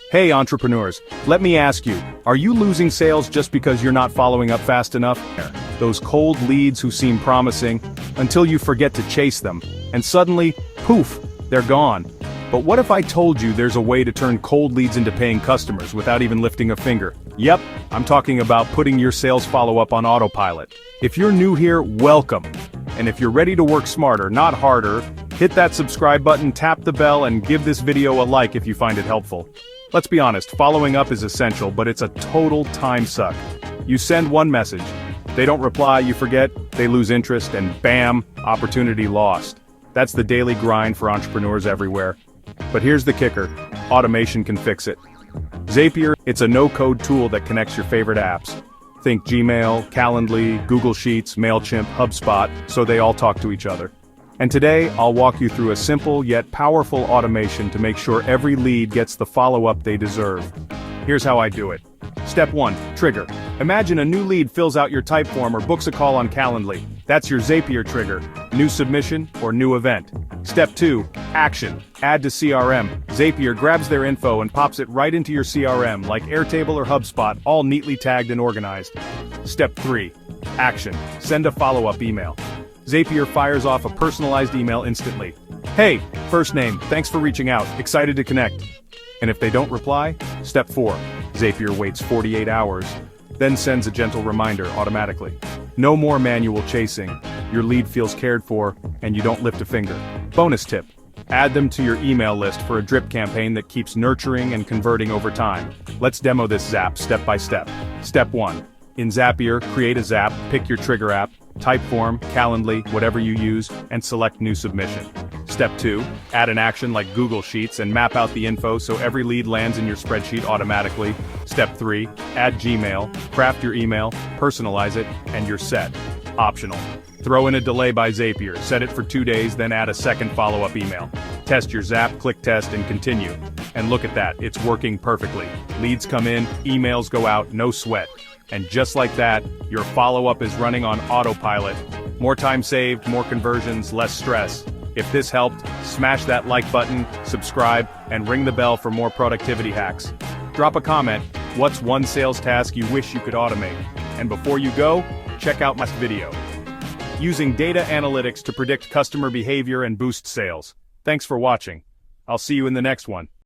Hey entrepreneurs, let me ask you, are you losing sales just because you're not following up fast enough? Those cold leads who seem promising, until you forget to chase them, and suddenly, poof, they're gone. But what if I told you there's a way to turn cold leads into paying customers without even lifting a finger? Yep, I'm talking about putting your sales follow-up on autopilot. If you're new here, welcome. And if you're ready to work smarter, not harder, hit that subscribe button, tap the bell, and give this video a like if you find it helpful. Let's be honest, following up is essential, but it's a total time suck. You send one message, they don't reply, you forget, they lose interest, and bam, opportunity lost. That's the daily grind for entrepreneurs everywhere. But here's the kicker, automation can fix it. Zapier, it's a no-code tool that connects your favorite apps. Think Gmail, Calendly, Google Sheets, MailChimp, HubSpot, so they all talk to each other. And today, I'll walk you through a simple yet powerful automation to make sure every lead gets the follow-up they deserve. Here's how I do it. Step 1, trigger. Imagine a new lead fills out your type form or books a call on Calendly. That's your Zapier trigger, new submission or new event. Step 2, action. Add to CRM. Zapier grabs their info and pops it right into your CRM like Airtable or HubSpot, all neatly tagged and organized. Step 3, action. Send a follow-up email. Zapier fires off a personalized email instantly. Hey, first name, thanks for reaching out, excited to connect. And if they don't reply, step 4, Zapier waits 48 hours, then sends a gentle reminder automatically. No more manual chasing, your lead feels cared for, and you don't lift a finger. Bonus tip, add them to your email list for a drip campaign that keeps nurturing and converting over time. Let's demo this Zap step by step. Step 1, in Zapier, create a Zap, pick your trigger app, Typeform, Calendly, whatever you use, and select New Submission. Step 2, add an action like Google Sheets and map out the info so every lead lands in your spreadsheet automatically. Step 3, add Gmail, craft your email, personalize it, and you're set. Optional. Throw in a delay by Zapier, set it for 2 days, then add a second follow-up email. Test your Zap, click test, and continue. And look at that, it's working perfectly. Leads come in, emails go out, no sweat. And just like that, your follow-up is running on autopilot. More time saved, more conversions, less stress. If this helped, smash that like button, subscribe, and ring the bell for more productivity hacks. Drop a comment, what's one sales task you wish you could automate? And before you go, check out my video. Using data analytics to predict customer behavior and boost sales. Thanks for watching. I'll see you in the next one.